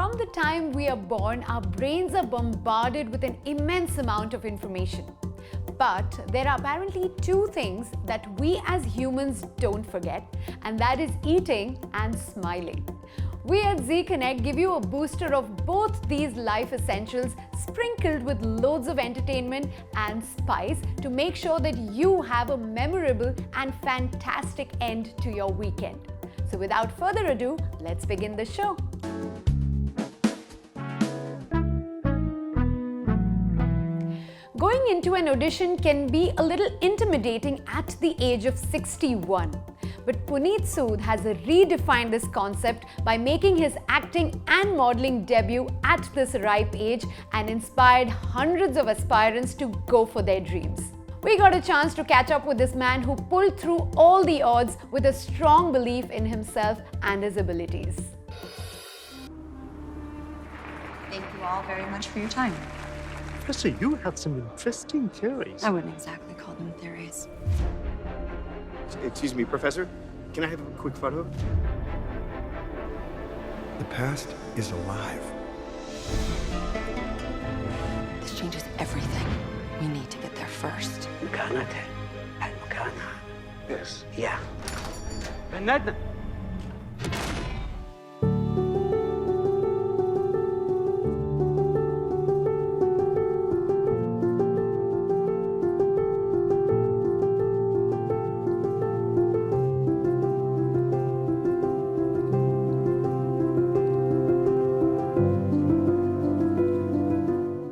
From the time we are born, our brains are bombarded with an immense amount of information. But there are apparently two things that we as humans don't forget, and that is eating and smiling. We at ZConnect give you a booster of both these life essentials sprinkled with loads of entertainment and spice to make sure that you have a memorable and fantastic end to your weekend. So without further ado, let's begin the show. Going into an audition can be a little intimidating at the age of 61. But Puneet Sud has redefined this concept by making his acting and modeling debut at this ripe age and inspired hundreds of aspirants to go for their dreams. We got a chance to catch up with this man who pulled through all the odds with a strong belief in himself and his abilities. Thank you all very much for your time. Professor, you have some interesting theories. I wouldn't exactly call them theories. Excuse me, Professor. Can I have a quick photo? The past is alive. This changes everything. We need to get there first. Yes. Yeah.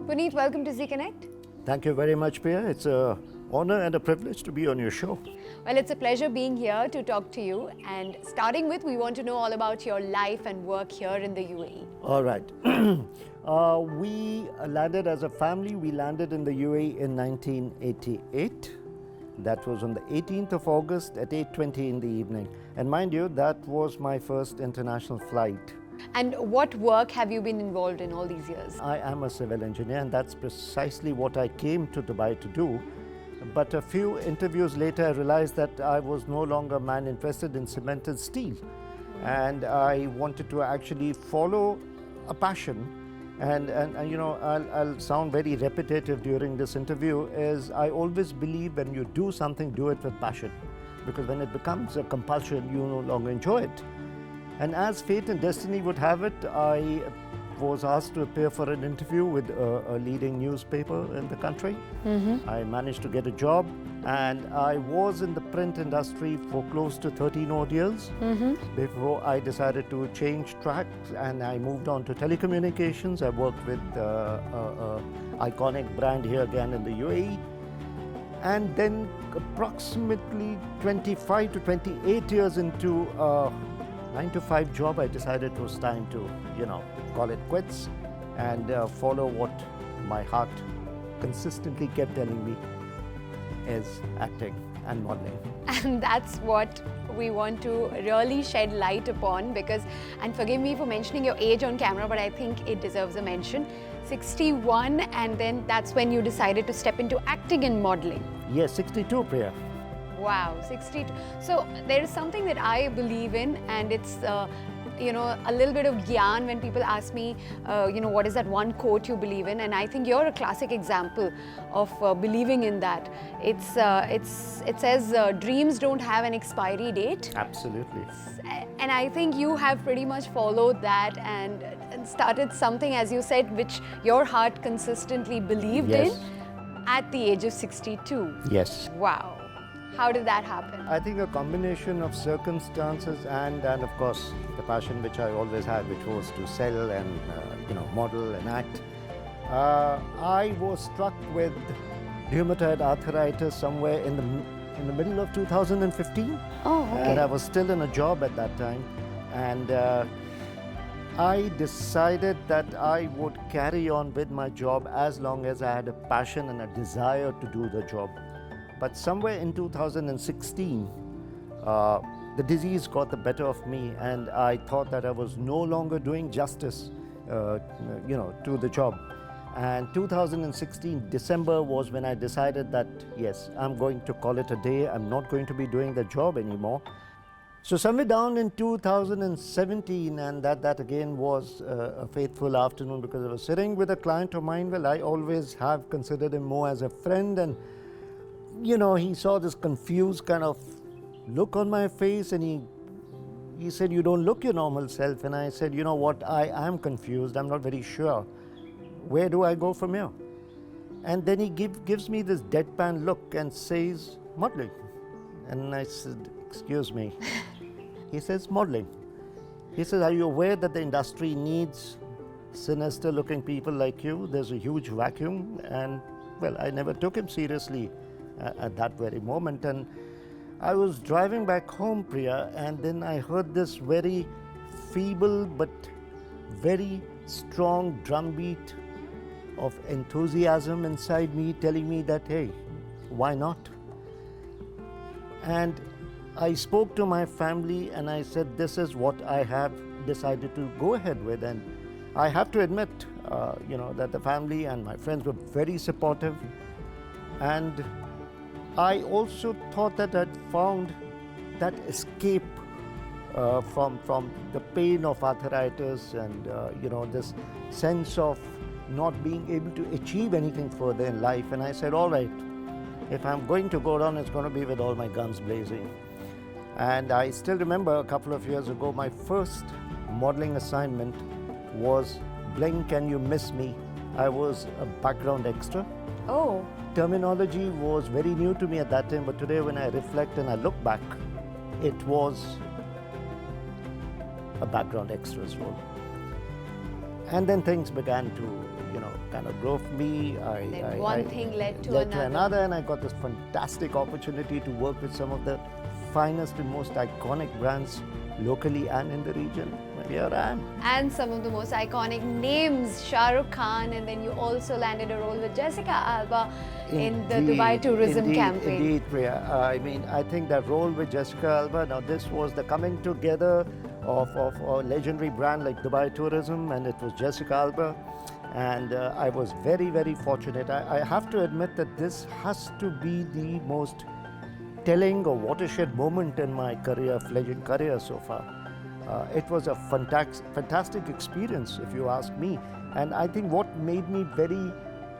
Puneet, welcome to ZConnect. Thank you very much, Priya. It's an honor and a privilege to be on your show. Well, it's a pleasure being here to talk to you. And starting with, we want to know all about your life and work here in the UAE. All right. We landed as a family. We landed in the UAE in 1988. That was on the 18th of August at 8:20 in the evening. And mind you, that was my first international flight. And what work have you been involved in all these years? I am a civil engineer, and that's precisely what I came to Dubai to do. But a few interviews later, I realized that I was no longer a man interested in cement and steel. And I wanted to actually follow a passion. And you know, I'll sound very repetitive during this interview, is I always believe when you do something, do it with passion. Because when it becomes a compulsion, you no longer enjoy it. And as fate and destiny would have it, I was asked to appear for an interview with a leading newspaper in the country. I managed to get a job, and I was in the print industry for close to 13 odd years before I decided to change tracks, and I moved on to telecommunications. I worked with an iconic brand here again in the UAE. And then approximately 25 to 28 years into 9-to-5 job, I decided it was time to, call it quits and follow what my heart consistently kept telling me is acting and modeling. And that's what we want to really shed light upon because, and forgive me for mentioning your age on camera, but I think it deserves a mention. 61, and then that's when you decided to step into acting and modeling. Yes, 62, Priya. Wow, 62. So there is something that I believe in, and it's a little bit of gyan when people ask me, what is that one quote you believe in? And I think you're a classic example of believing in that. It says dreams don't have an expiry date. Absolutely. And I think you have pretty much followed that and started something, as you said, which your heart consistently believed in at the age of 62. Yes. Wow. How did that happen? I think a combination of circumstances and of course the passion which I always had, which was to sell and model and act. I was struck with rheumatoid arthritis somewhere in the middle of 2015. Oh, okay. And I was still in a job at that time, and I decided that I would carry on with my job as long as I had a passion and a desire to do the job. But somewhere in 2016, the disease got the better of me, and I thought that I was no longer doing justice, to the job. And 2016 December was when I decided that yes, I'm going to call it a day. I'm not going to be doing the job anymore. So somewhere down in 2017, and that again was a fateful afternoon because I was sitting with a client of mine. Well, I always have considered him more as a friend, and you know, he saw this confused kind of look on my face, and he said, "You don't look your normal self." And I said, "You know what? I am confused. I'm not very sure. Where do I go from here?" And then he gives me this deadpan look and says, "Modeling." And I said, "Excuse me." He says, "Modeling." He says, "Are you aware that the industry needs sinister looking people like you? There's a huge vacuum." And well, I never took him seriously at that very moment. And I was driving back home, Priya, and then I heard this very feeble but very strong drumbeat of enthusiasm inside me telling me that, hey, why not? And I spoke to my family and I said, this is what I have decided to go ahead with. And I have to admit, that the family and my friends were very supportive. And I also thought that I'd found that escape from the pain of arthritis and, this sense of not being able to achieve anything further in life. And I said, all right, if I'm going to go down, it's going to be with all my guns blazing. And I still remember a couple of years ago, my first modeling assignment was Blink and You Miss Me. I was a background extra. Oh. Terminology was very new to me at that time, but today when I reflect and I look back, it was a background extras role. And then things began to, kind of grow for me. One thing led to another. And I got this fantastic opportunity to work with some of the finest and most iconic brands locally and in the region. And here I am. And some of the most iconic names, Shah Rukh Khan, and then you also landed a role with Jessica Alba in the Dubai tourism campaign. Indeed, Priya. I think that role with Jessica Alba, now this was the coming together of a legendary brand like Dubai Tourism, and it was Jessica Alba. And I was very, very fortunate. I have to admit that this has to be the most telling or watershed moment in my career, fledgling career so far. It was a fantastic experience, if you ask me. And I think what made me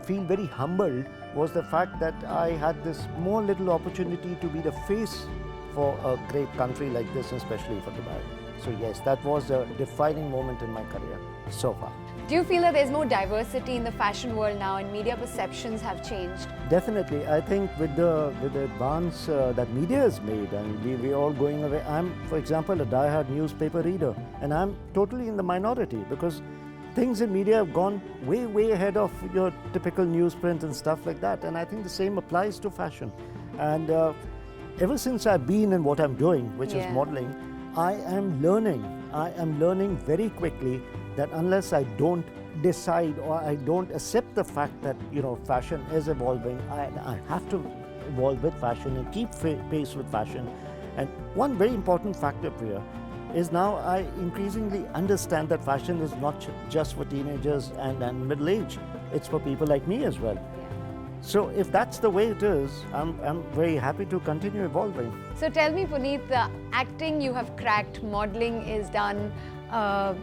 feel very humbled was the fact that I had this small little opportunity to be the face for a great country like this, especially for Dubai. So yes, that was a defining moment in my career so far. Do you feel that there's more diversity in the fashion world now and media perceptions have changed? Definitely. I think with the advance that media has made, and we're all going away. I'm, for example, a diehard newspaper reader, and I'm totally in the minority because things in media have gone way, way ahead of your typical newsprint and stuff like that. And I think the same applies to fashion. And ever since I've been in what I'm doing, which is modeling, I am learning very quickly that unless I don't decide or I don't accept the fact that, fashion is evolving, I have to evolve with fashion and keep pace with fashion. And one very important factor, Priya, is now I increasingly understand that fashion is not just for teenagers and middle age. It's for people like me as well. So if that's the way it is, I'm very happy to continue evolving. So tell me, Puneet, the acting you have cracked, modeling is done,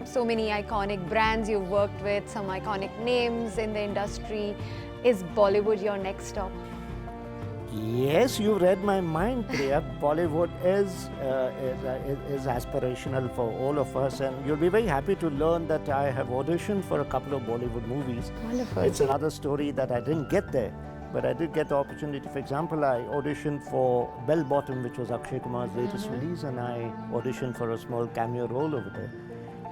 so many iconic brands you've worked with, some iconic names in the industry. Is Bollywood your next stop? Yes, you read my mind, Priya. Bollywood is aspirational for all of us, and you'll be very happy to learn that I have auditioned for a couple of Bollywood movies. Wonderful. It's another story that I didn't get there, but I did get the opportunity. For example, I auditioned for Bell Bottom, which was Akshay Kumar's latest release, and I auditioned for a small cameo role over there.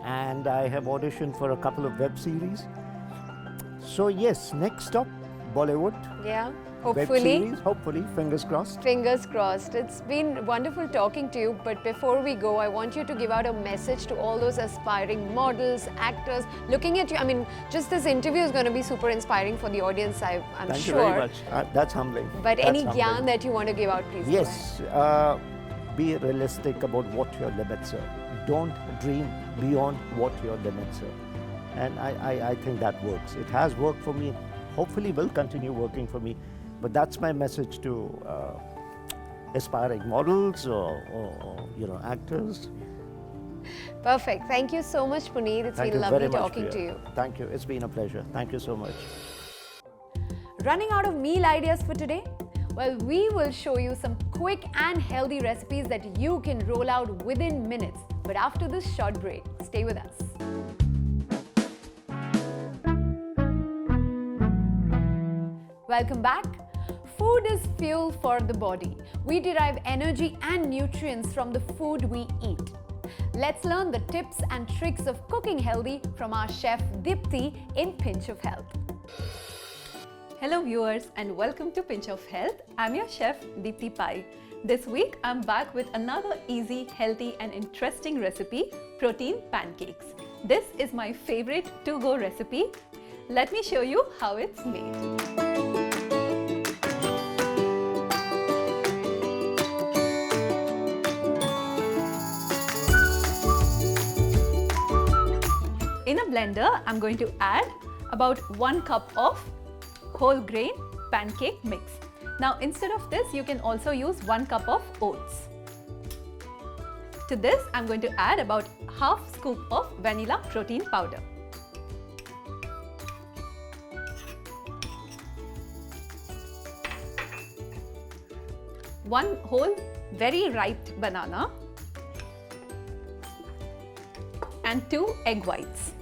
And I have auditioned for a couple of web series. So yes, next stop, Bollywood. Yeah. Web series, hopefully, fingers crossed. Fingers crossed. It's been wonderful talking to you, but before we go, I want you to give out a message to all those aspiring models, actors, looking at you. Just this interview is going to be super inspiring for the audience, I'm sure. Thank you very much. That's humbling. But any gyan that you want to give out, please. Yes, be realistic about what your limits are. Don't dream beyond what your limits are. And I think that works. It has worked for me, hopefully will continue working for me. But that's my message to aspiring models or actors. Perfect. Thank you so much, Puneet. It's Thank been you lovely very much, talking to Priya. you. Thank you. It's been a pleasure. Thank you so much. Running out of meal ideas for today? Well, we will show you some quick and healthy recipes that you can roll out within minutes. But after this short break, stay with us. Welcome back. Food is fuel for the body. We derive energy and nutrients from the food we eat. Let's learn the tips and tricks of cooking healthy from our chef Deepti in Pinch of Health. Hello viewers and welcome to Pinch of Health. I'm your chef Deepti Pai. This week I'm back with another easy, healthy and interesting recipe, protein pancakes. This is my favorite to-go recipe. Let me show you how it's made. In a blender, I'm going to add about 1 cup of whole grain pancake mix. Now instead of this, you can also use 1 cup of oats. To this, I'm going to add about half scoop of vanilla protein powder. One whole very ripe banana and 2 egg whites.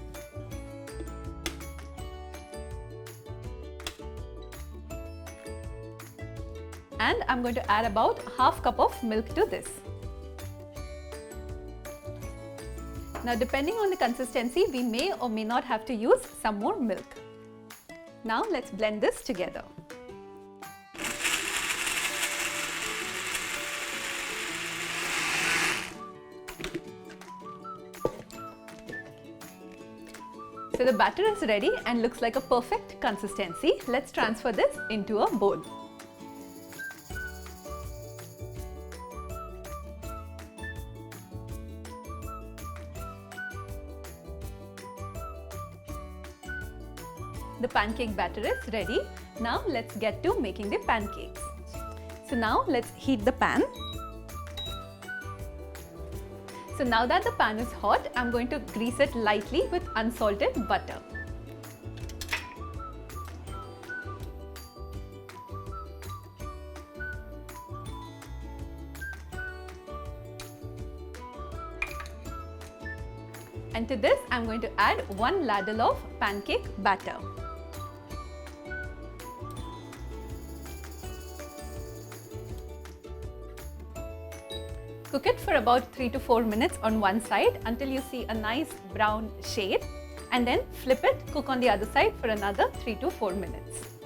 And I'm going to add about half cup of milk to this. Now depending on the consistency, we may or may not have to use some more milk. Now let's blend this together. So the batter is ready and looks like a perfect consistency. Let's transfer this into a bowl. The pancake batter is ready. Now let's get to making the pancakes. So now let's heat the pan. So now that the pan is hot, I'm going to grease it lightly with unsalted butter. And to this, I'm going to add 1 ladle of pancake batter. Cook it for about 3 to 4 minutes on one side until you see a nice brown shade, and then flip it, cook on the other side for another 3 to 4 minutes.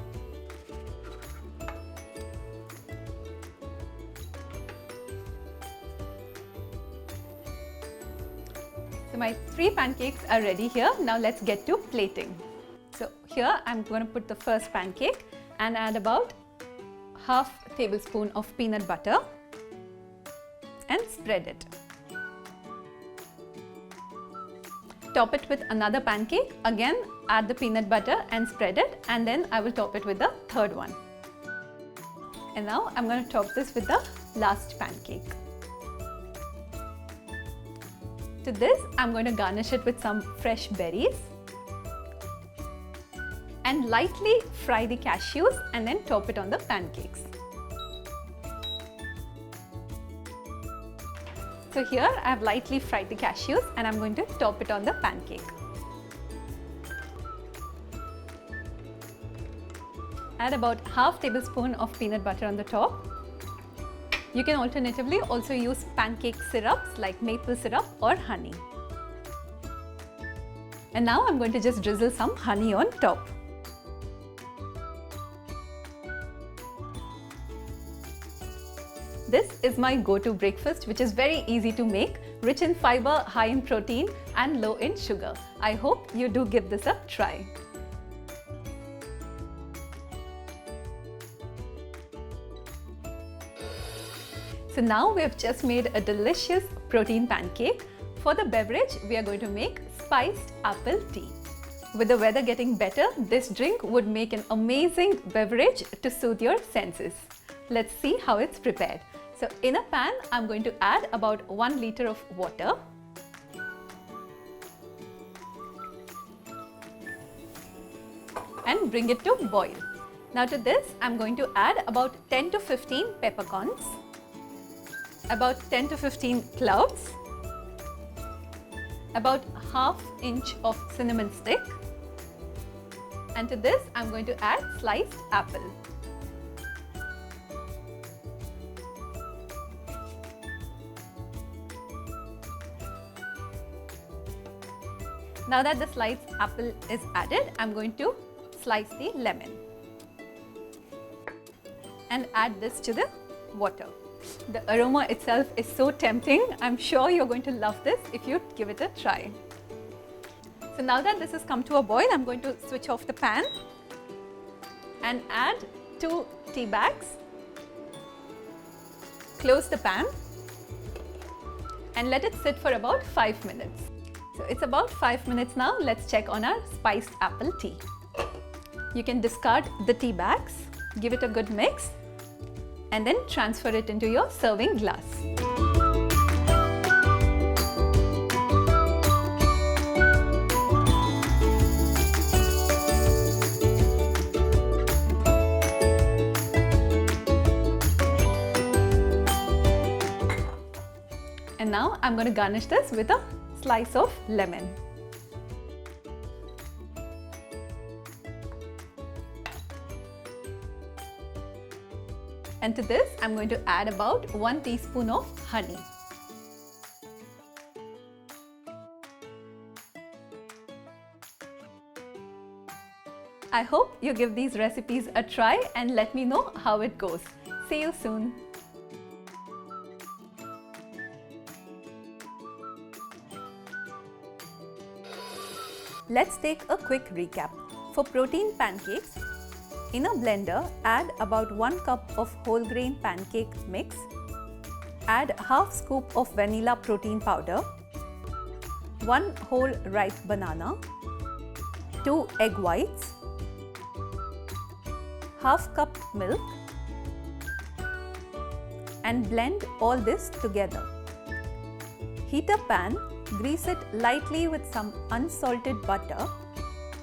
So my 3 pancakes are ready here. Now let's get to plating. So here I'm going to put the first pancake and add about half tablespoon of peanut butter and spread it. Top it with another pancake. Again, add the peanut butter and spread it, and then I will top it with the third one. And now I'm going to top this with the last pancake. To this, I'm going to garnish it with some fresh berries and lightly fry the cashews and then top it on the pancakes. So here I have lightly fried the cashews and I'm going to top it on the pancake. Add about half tablespoon of peanut butter on the top. You can alternatively also use pancake syrups like maple syrup or honey. And now I'm going to just drizzle some honey on top. This is my go-to breakfast, which is very easy to make, rich in fiber, high in protein and low in sugar. I hope you do give this a try. So now we have just made a delicious protein pancake. For the beverage, we are going to make spiced apple tea. With the weather getting better, this drink would make an amazing beverage to soothe your senses. Let's see how it's prepared. So So in a pan, I'm going to add about 1 liter of water. And bring it to boil. Now to this, I'm going to add about 10 to 15 peppercorns, about 10 to 15 cloves, about ½ inch of cinnamon stick, and to this, I'm going to add sliced apple. Now that the sliced apple is added, I'm going to slice the lemon and add this to the water. The aroma itself is so tempting. I'm sure you're going to love this if you give it a try. So now that this has come to a boil, I'm going to switch off the pan and add 2 tea bags. Close the pan and let it sit for about 5 minutes. So it's about 5 minutes now. Let's check on our spiced apple tea. You can discard the tea bags, give it a good mix, and then transfer it into your serving glass. And now I'm going to garnish this with a slice of lemon. And to this, I'm going to add about 1 teaspoon of honey. I hope you give these recipes a try and let me know how it goes. See you soon. Let's take a quick recap. For protein pancakes, in a blender, add about 1 cup of whole grain pancake mix. Add ½ scoop of vanilla protein powder, 1 whole ripe banana, 2 egg whites, ½ cup milk, and blend all this together. Heat a pan, grease it lightly with some unsalted butter.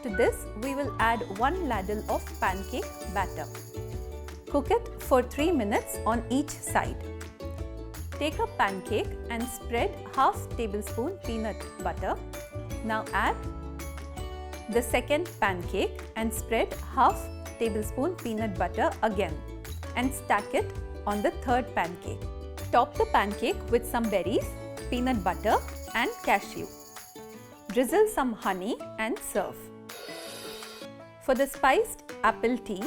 To this, we will add 1 ladle of pancake batter. Cook it for 3 minutes on each side. Take a pancake and spread ½ tablespoon peanut butter. Now add the second pancake and spread ½ tablespoon peanut butter again and stack it on the third pancake. Top the pancake with some berries, peanut butter and cashew. Drizzle some honey and serve. For the spiced apple tea,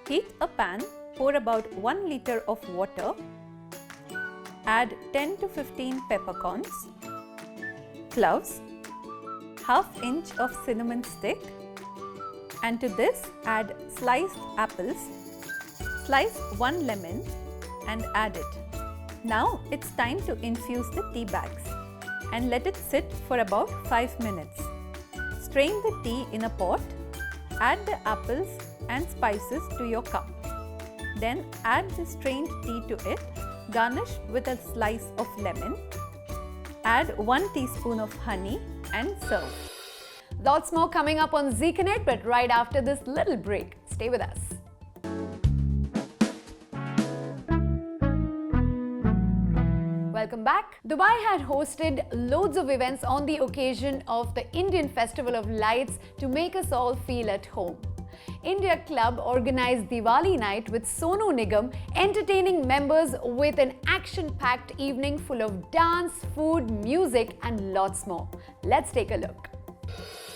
heat a pan, pour about 1 liter of water, add 10 to 15 peppercorns, cloves, ½ inch of cinnamon stick, and to this add sliced apples. Slice 1 lemon and add it. Now it's time to infuse the tea bags and let it sit for about 5 minutes. Strain the tea in a pot. Add the apples and spices to your cup. Then add the strained tea to it. Garnish with a slice of lemon. Add 1 teaspoon of honey and serve. Lots more coming up on ZeeConnect, but right after this little break. Stay with us. Welcome back. Dubai had hosted loads of events on the occasion of the Indian Festival of Lights to make us all feel at home. India Club organized Diwali Nite with Sonu Nigam, entertaining members with an action-packed evening full of dance, food, music and lots more. Let's take a look.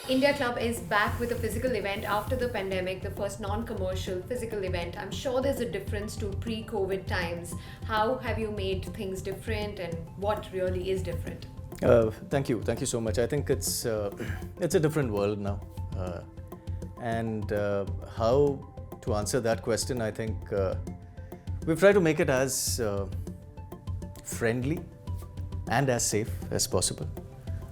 India Club is back with a physical event after the pandemic, the first non-commercial physical event. I'm sure there's a difference to pre-COVID times. How have you made things different and what really is different? Thank you so much. I think it's a different world now. How to answer that question, I think we've tried to make it as friendly and as safe as possible.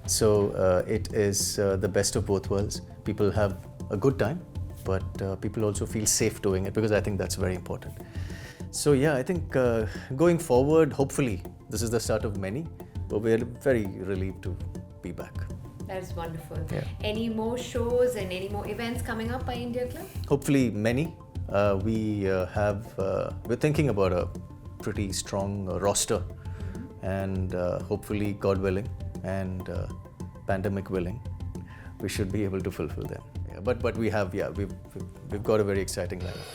So it is the best of both worlds. People have a good time, but people also feel safe doing it, because I think that's very important. So yeah, I think going forward, hopefully, this is the start of many, but we're very relieved to be back. That is wonderful. Yeah. Any more shows and any more events coming up by India Club? Hopefully many. We're thinking about a pretty strong roster, and hopefully, God willing, and pandemic willing, we should be able to fulfill them. Yeah, but we've got a very exciting lineup.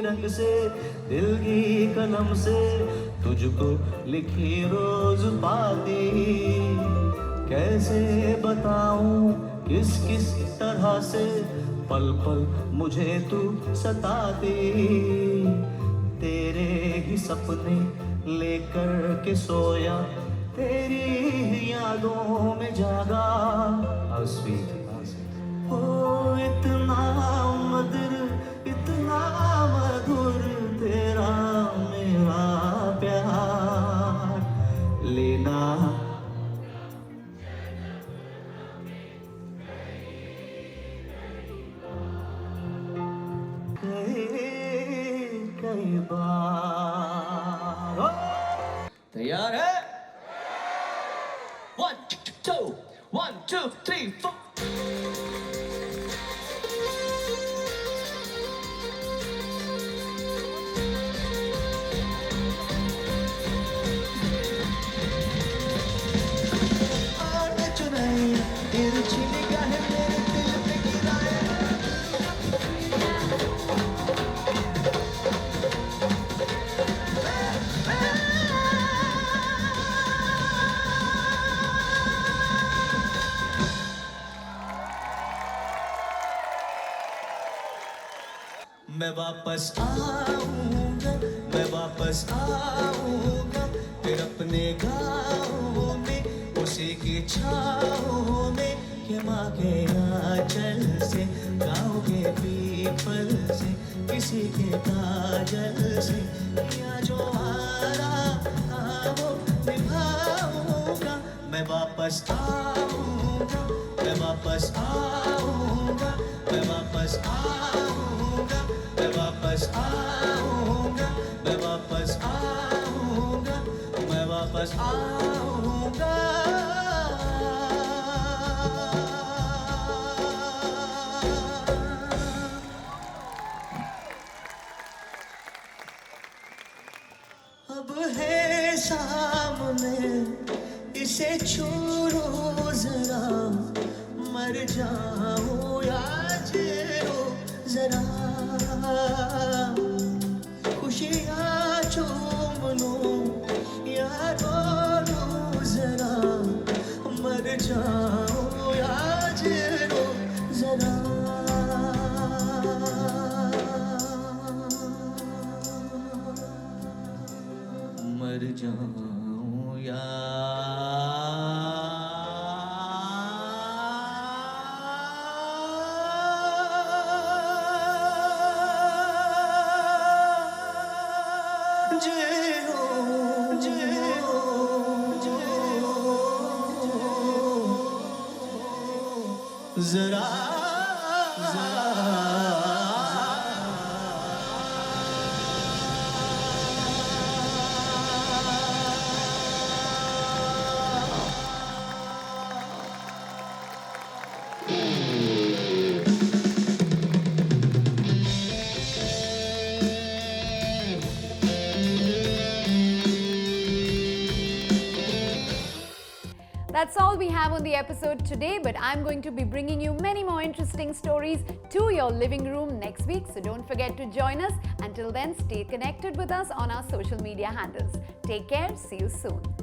रंग से दिल की कलम से तुझको लिखी रोज पाती कैसे बताऊं किस किस तरह से पल पल मुझे तू सताती तेरे ही सपने लेकर के सोया तेरी ही यादों में जागा ओ इतना मधुर तेरा मेरा प्यार लेना कई बार तैयार है 1 2 1 2 3 4 मैं वापस आऊंगा फिर अपने गाँव में उसी की छाँव में के माँ के आंचल से गाँव के पीपल से किसी के काजल से या जो आरा वो निभाऊंगा मैं वापस आऊंगा मैं वापस आऊंगा मैं वापस आऊंगा मैं वापस आऊंगा मैं वापस आऊंगा मैं वापस आऊंगा अब है सामने इसे छू लो जरा मर जाऊं या जीरो जरा खुशियाँ चूम लूं या रो लूं जरा मर जाऊं या जीरो जरा मर जाऊं या जरा That's all we have on the episode today, but I'm going to be bringing you many more interesting stories to your living room next week, so don't forget to join us. Until then, stay connected with us on our social media handles. Take care, see you soon.